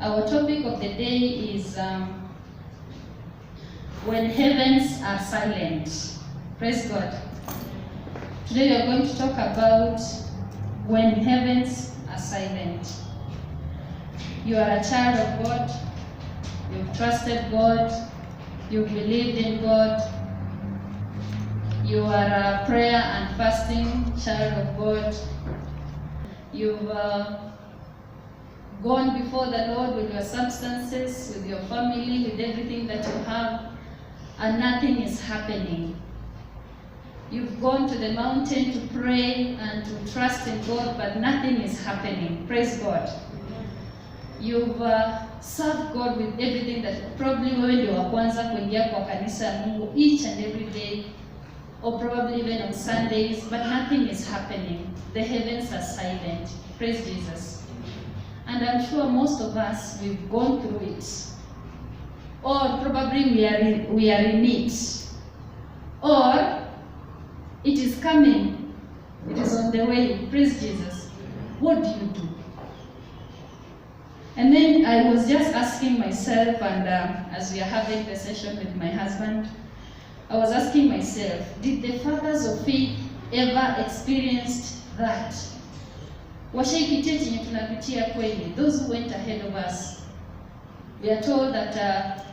Our topic of the day is when heavens are silent. Praise God. Today we are going to talk about when heavens are silent. You are a child of God. You've trusted God. You've believed in God. You are a prayer and fasting child of God. You've gone before the Lord with your substances, with your family, with everything that you have, and nothing is happening. You've gone to the mountain to pray and to trust in God, but nothing is happening. Praise God. You've served God with everything that probably wewe ndio wa kwanza kuingia kwa kanisa ya Mungu each and every day, or probably even on Sundays, but nothing is happening. The heavens are silent. Praise Jesus. And I'm sure most of us, we've gone through it. Or probably we are in it. Or it is coming. It is on the way. Praise Jesus. What do you do? And then I was just asking myself, and as we are having the session with my husband, I was asking myself, did the fathers of faith ever experienced that? Washaipitia chenye tunapitia kweli, those who went ahead of us. We are told that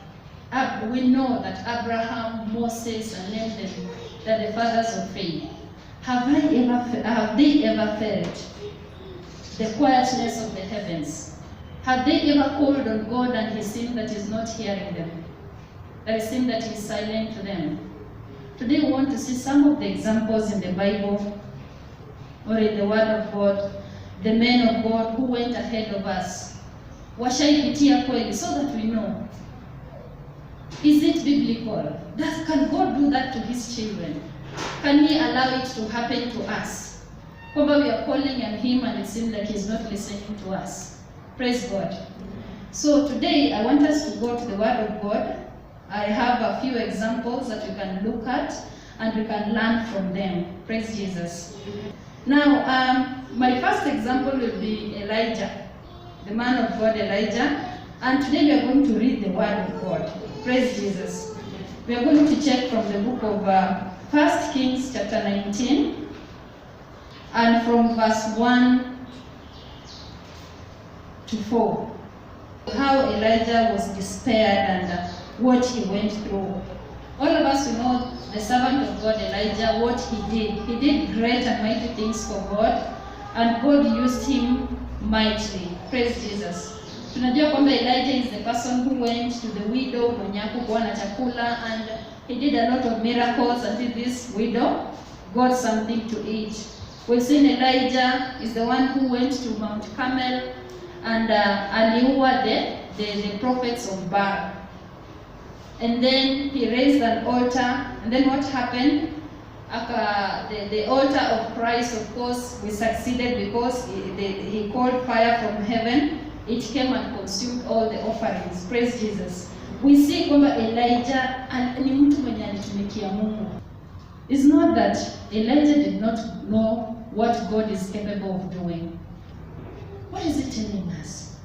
we know that Abraham, Moses, and them, that the fathers of faith. Have they ever felt the quietness of the heavens? Have they ever called on God and He seemed that He's not hearing them? That it seemed that He's silent to them? Today we want to see some of the examples in the Bible or in the Word of God, the men of God who went ahead of us. Washaipitia kweli, so that we know. Is it biblical? Can God do that to His children? Can He allow it to happen to us? Kwamba we are calling on Him and it seems like He's not listening to us. Praise God. So today I want us to go to the Word of God. I have a few examples that we can look at and we can learn from them. Praise Jesus. Now, my first example will be Elijah, the man of God Elijah. And today we are going to read the Word of God. Praise Jesus. We are going to check from the book of 1 Kings chapter 19 and from verse 1 to 4. How Elijah was despaired and what he went through. All of us know the servant of God Elijah, what he did. He did great and mighty things for God, and God used him mightily. Praise Jesus. Tunajua kwamba Elijah is the person who went to the widow mwenye hakuwa na chakula, and he did a lot of miracles until this widow got something to eat. We've seen Elijah is the one who went to Mount Carmel and aliua the prophets of Baal. And then he raised an altar, and then what happened? The altar of Christ, of course, we succeeded because he called fire from heaven. It came and consumed all the offerings. Praise Jesus. We see kwamba Elijah ni mtu mwenye alitumikia Mungu. It's not that Elijah did not know what God is capable of doing. What is it telling us?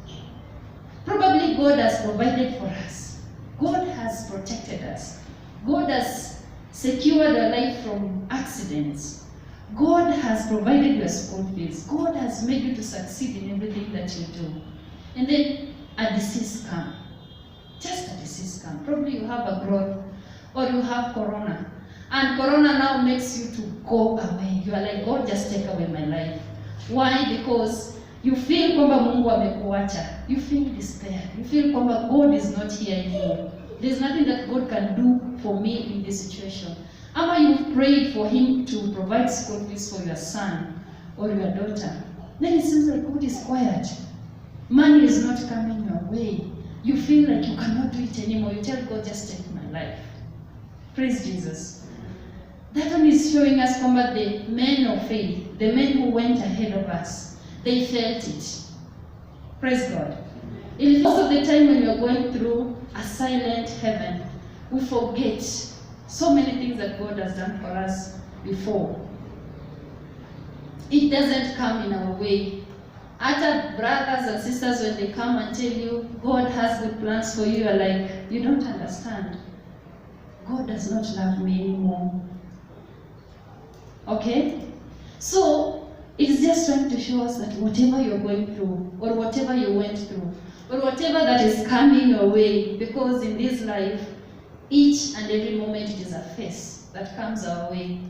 Probably God has provided for us. God has protected us. God has secured our life from accidents. God has provided your school fees. God has made you to succeed in everything that you do. And then a disease comes. Just a disease comes. Probably you have a growth or you have corona. And corona now makes you to go away. You are like, God, just take away my life. Why? Because you feel kwamba Mungu amekuacha. You feel despair. You feel kwamba God is not here anymore. There's nothing that God can do for me in this situation. Ama you've prayed for Him to provide school fees for your son or your daughter. Then it seems like God is quiet. Money is not coming your way. You feel like you cannot do it anymore. You tell God, just take my life. Praise Jesus. That one is showing us kwamba the men of faith, the men who went ahead of us, they felt it. Praise God. It is most of the time when we are going through a silent heaven, we forget so many things that God has done for us before. It doesn't come in our way. Other brothers and sisters, when they come and tell you God has good plans for you, you're like, you don't understand. God does not love me anymore. Okay? So, it's just trying to show us that whatever you're going through, or whatever you went through, or whatever that is coming your way, because in this life, each and every moment it is a phase that comes our way.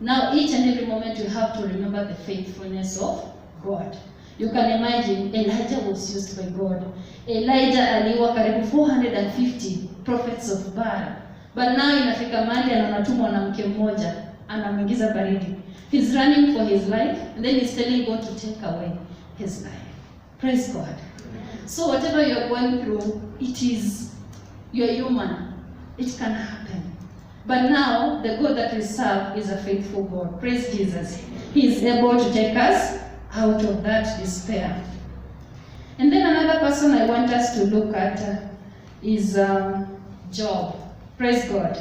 Now, each and every moment you have to remember the faithfulness of God. You can imagine Elijah was used by God. Elijah aliwa karibu 450 prophets of Baal. But now inafika mahali anatumwa na mke mmoja, anamuingiza baridi. He's running for his life, and then he's telling God to take away his life. Praise God. So whatever you're going through, you're human. It can happen. But now, the God that we serve is a faithful God. Praise Jesus. He is able to take us out of that despair. And then another person I want us to look at is Job. Praise God.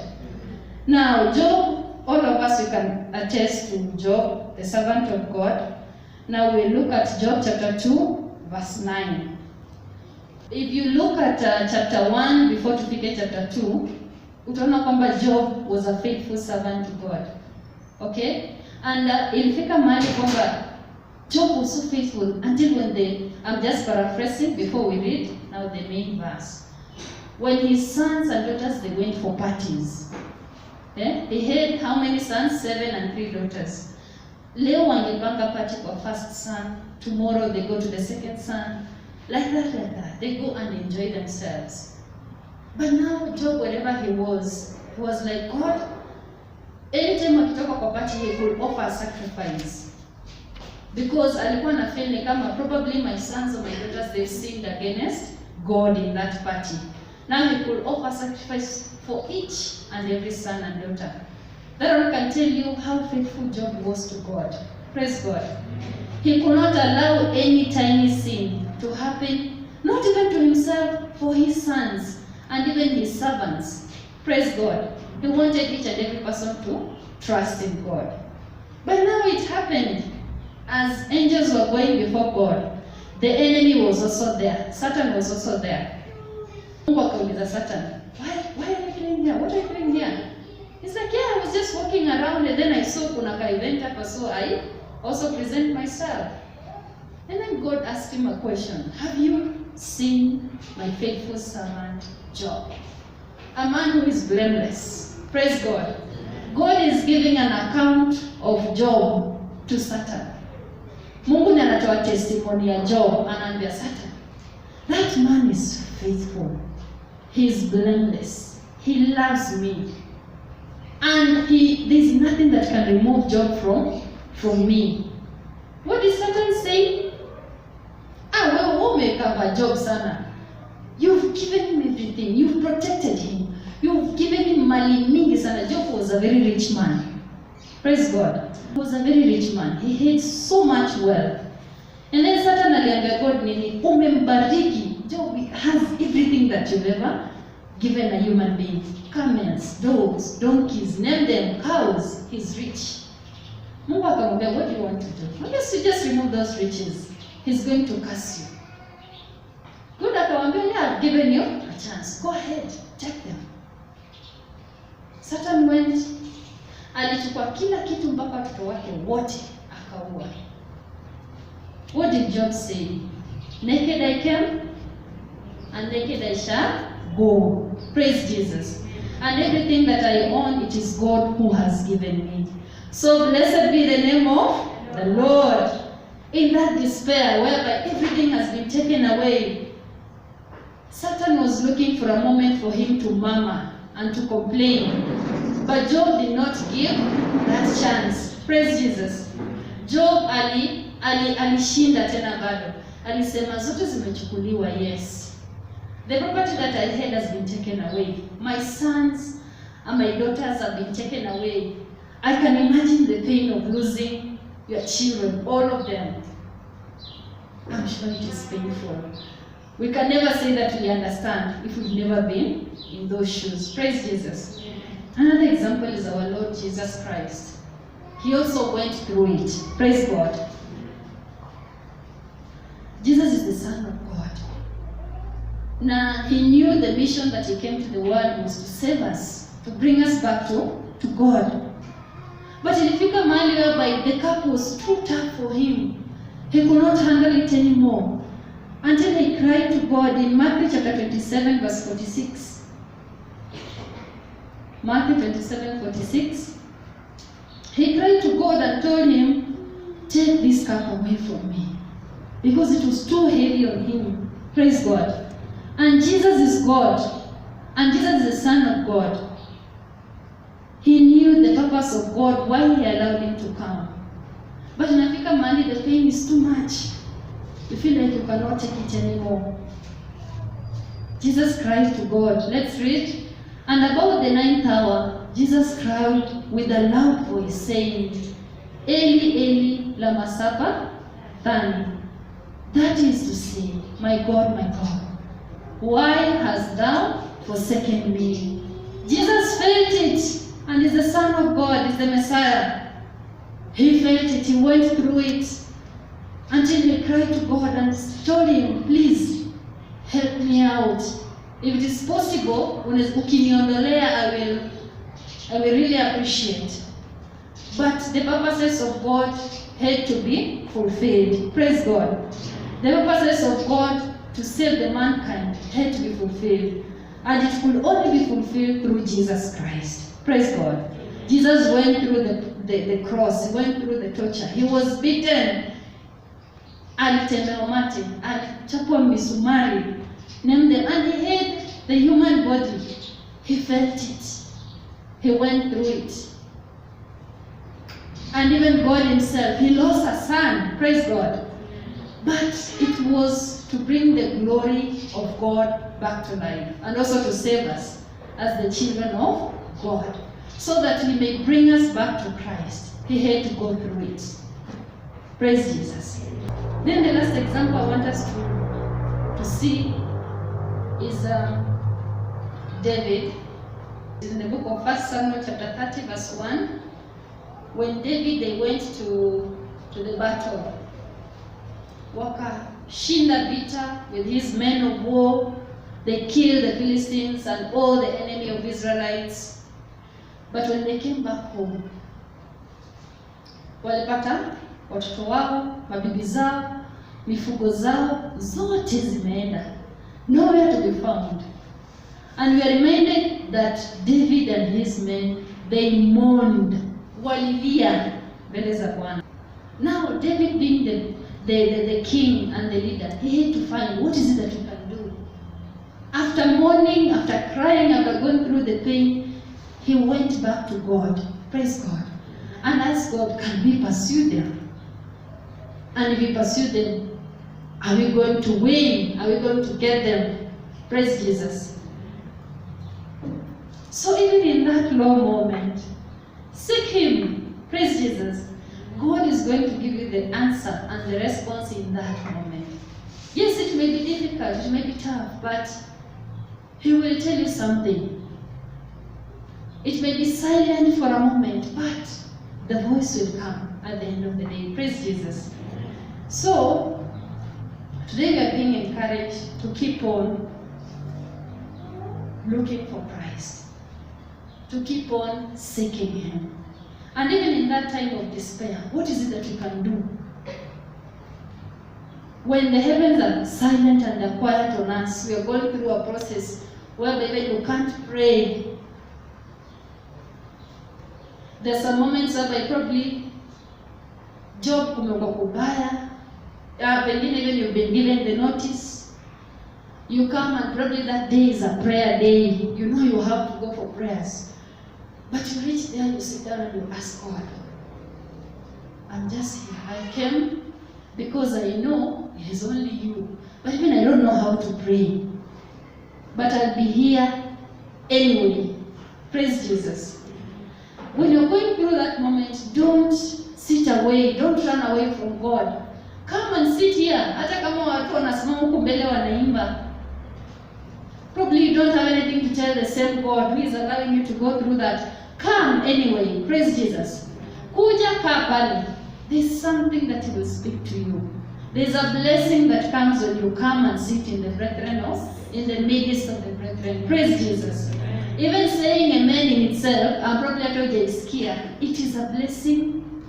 Now, Job, all of us, we can attest to Job, the servant of God. Now we look at Job chapter 2, verse 9. If you look at chapter 1 before to figure chapter 2, utaona kwamba Job was a faithful servant to God. Okay? And ilifika mahali kwamba Job was so faithful until when I'm just paraphrasing before we read now the main verse. When his sons and daughters, they went for parties. He had how many sons? 7 and 3 daughters. Leo wangepanga party kwa first son, tomorrow they go to the second son. Like that. They go and enjoy themselves. But now Job, wherever he was like, God, anytime akitoka kwa party, he could offer a sacrifice. Because alikuwa na feel ni kama probably my sons or my daughters, they sinned against God in that party. Now he could offer sacrifice for each and every son and daughter. That one can tell you how faithful Job was to God. Praise God. He could not allow any tiny sin to happen, not even to himself, for his sons and even his servants. Praise God. He wanted each and every person to trust in God. But now it happened. As angels were going before God, the enemy was also there. Satan was also there. Mungu akauliza Satan, why are you doing here? What are you doing here? He's like, yeah, I was just walking around and then I saw kuna ka event hapa, so I also present myself. And then God asked him a question. Have you seen my faithful servant Job? A man who is blameless. Praise God. God is giving an account of Job to Satan. Mungu ndiye anatoa testimony ya Job, anaambia Satan, that man is faithful. He is blameless. He loves me. And there's nothing that can remove Job from me. What did Satan say? Wewe umekava Job sana. You've given him everything. You've protected him. You've given him mali mingi sana. Job was a very rich man. Praise God. He was a very rich man. He had so much wealth. And then Satan aliambia God nini? Umembariki. Job has everything that you've ever given a human being. Camels, dogs, donkeys, name them, cows. He's rich. Mungu akamwambia, what do you want to do? I guess you just remove those riches. He's going to curse you. God akamwambia, yeah, I've given you a chance. Go ahead, take them. Satan went, alichukua kila kitu mpaka watoto wake wote akaua. What did Job say? Naked I came, and naked I shall go. Praise Jesus. And everything that I own, it is God who has given me. So blessed be the name of the Lord. In that despair, whereby everything has been taken away, Satan was looking for a moment for him to murmur and to complain. But Job did not give that chance. Praise Jesus. Job alishinda tena bado. Alisema zote zimechukuliwa, yes. The property that I had has been taken away. My sons and my daughters have been taken away. I can imagine the pain of losing your children, all of them. I'm sure it is painful. We can never say that we understand if we've never been in those shoes. Praise Jesus. Another example is our Lord Jesus Christ. He also went through it. Praise God. Son of God. Now, he knew the mission that he came to the world was to save us, to bring us back to God. But ilifika mahali whereby the cup was too tough for him. He could not handle it anymore. Until he cried to God in Matthew chapter 27, verse 46. Matthew 27:46. He cried to God and told him, take this cup away from me. Because it was too heavy on him. Praise God. And Jesus is God. And Jesus is the Son of God. He knew the purpose of God, why he allowed him to come. But inafika mahali the pain is too much. You feel like you cannot take it anymore. Jesus cried to God. Let's read. And about the 9th hour, Jesus cried with a loud voice, saying, Eli, Eli, lama sabachthani. That is to say, my God, why hast thou forsaken me? Jesus felt it, and is the Son of God, is the Messiah. He felt it, he went through it, until he cried to God and told him, please, help me out. If it is possible, ukiniondolea, I will really appreciate. But the purposes of God had to be fulfilled. Praise God. The purposes of God to save the mankind had to be fulfilled. And it could only be fulfilled through Jesus Christ. Praise God. Jesus went through the cross. He went through the torture. He was beaten. Alitemewa mate. Alichapwa misumari. And he had the human body. He felt it. He went through it. And even God himself, he lost a son. Praise God. But it was to bring the glory of God back to life. And also to save us as the children of God. So that he may bring us back to Christ. He had to go through it. Praise Jesus. Then the last example I want us to see is David. In the book of 1 Samuel chapter 30 verse 1. When David, they went to the battle. Wakashinda vita with his men of war. They killed the Philistines and all the enemy of Israelites. But when they came back home, walipata watoto wao, mabibi zao, mifugo zao, zote zimeenda. Nowhere to be found. And we are reminded that David and his men, they mourned. Walilia mbele za Bwana. Now David being the king and the leader, he had to find what is it that we can do. After mourning, after crying, after going through the pain, he went back to God. Praise God. And asked God, can we pursue them? And if we pursue them, are we going to win? Are we going to get them? Praise Jesus. So even in that low moment, seek him. Praise Jesus. God is going to give you the answer and the response in that moment. Yes, it may be difficult, it may be tough, but he will tell you something. It may be silent for a moment, but the voice will come at the end of the day. Praise Jesus. So, today we are being encouraged to keep on looking for Christ. To keep on seeking him. And even in that time of despair, what is it that you can do? When the heavens are silent and are quiet on us, we are going through a process where maybe you can't pray. There's some moments where probably job kumekuwa kubaya, pengine even you've been given the notice. You come and probably that day is a prayer day. You know you have to go for prayers. But you reach there, you sit down and you ask God, I'm just here. I came because I know it is only you. But even I don't know how to pray. But I'll be here anyway. Praise Jesus. When you're going through that moment, don't sit away. Don't run away from God. Come and sit here. Hata kama watu wanasimama huko mbele wanaimba. Probably you don't have anything to tell the same God who is allowing you to go through that. Come anyway. Praise Jesus. Kuja kaa pale. There's something that he will speak to you. There's a blessing that comes when you come and sit in the brethren, in the midst of the brethren. Praise Jesus. Even saying amen in itself, I'm probably at it is a blessing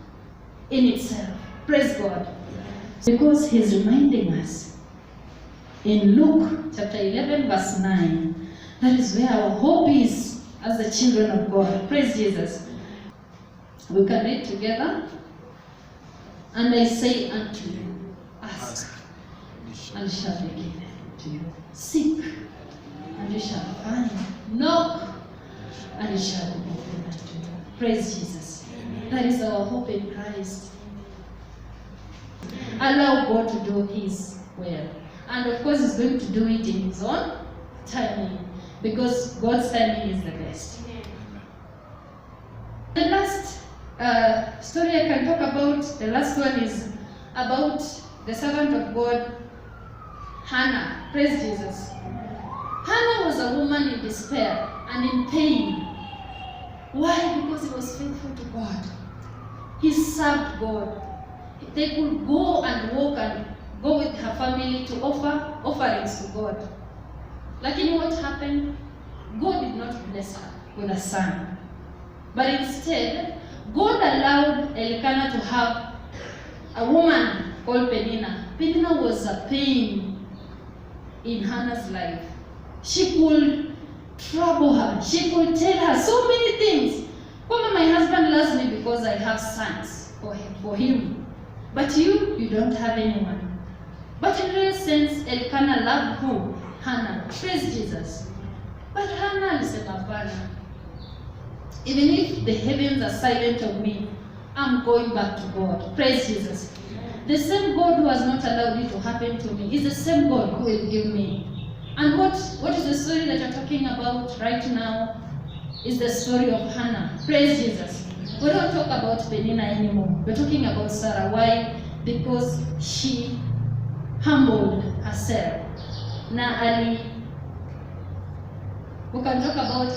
in itself. Praise God. Because he's reminding us in Luke chapter 11 verse 9, that is where our hope is as the children of God. Praise Jesus. We can read together. And I say unto you, ask, and it shall be given to you. Seek, and you shall find. Knock, and it shall be opened unto you. Praise Jesus. That is our hope in Christ. Allow God to do His will. And of course, He's going to do it in His own timing, because God's timing is the best. The last story I can talk about, the last one is about the servant of God, Hannah. Praise Jesus. Hannah was a woman in despair and in pain. Why? Because he was faithful to God. He served God. They could go and walk and go with her family to offer offerings to God. Like, you know what happened? God did not bless her with a son. But instead, God allowed Elkanah to have a woman called Penina. Penina was a pain in Hannah's life. She could trouble her. She could tell her so many things. Mama, my husband loves me because I have sons for him. But you don't have anyone. But in real sense, Elkanah loved who? Hannah. Praise Jesus. But Hannah alisema hapana. Even if the heavens are silent of me, I'm going back to God. Praise Jesus. The same God who has not allowed it to happen to me is the same God who will give me. And what is the story that you're talking about right now is the story of Hannah. Praise Jesus. We don't talk about Penina anymore. We're talking about Sarah. Why? Because she humbled herself. Now, we can talk about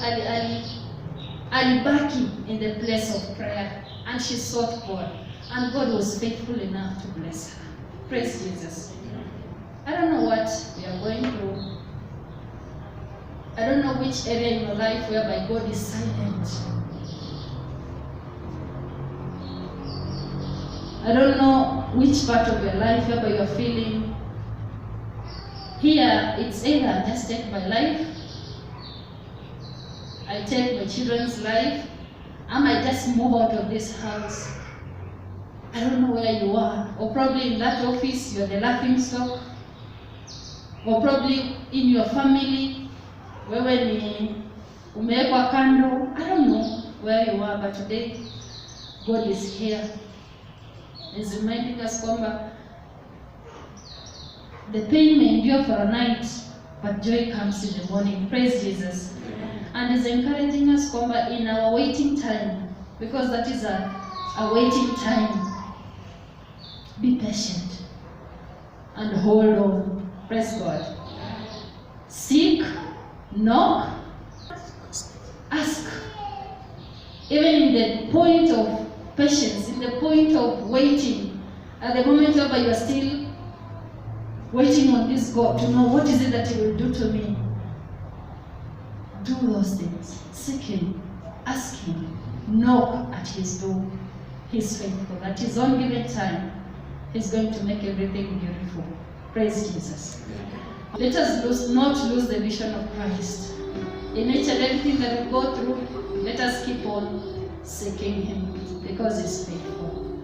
Alibaki in the place of prayer, and she sought God, and God was faithful enough to bless her. Praise Jesus. I don't know what we are going through. I don't know which area in your life whereby God is silent. I don't know which part of your life whereby you are feeling. Here, it's either just take my life, I take my children's life, I might just move out of this house. I don't know where you are. Or probably in that office, you're the laughing stock. Or probably in your family, wewe ni umewekwa kando. I don't know where you are, but today, God is here. He's reminding us kwamba the pain may endure for a night, but joy comes in the morning. Praise Jesus. And is encouraging us kwamba in our waiting time, because that is a waiting time, be patient and hold on. Praise God. Seek, knock, ask. Even in the point of patience, in the point of waiting, at the moment where you are still waiting on this God to know what is it that He will do to me. Do those things. Seek Him. Ask Him. Knock at His door. He's faithful. At His own given time, He's going to make everything beautiful. Praise Jesus. Let us not lose the vision of Christ. In each and everything that we go through, let us keep on seeking Him because He's faithful.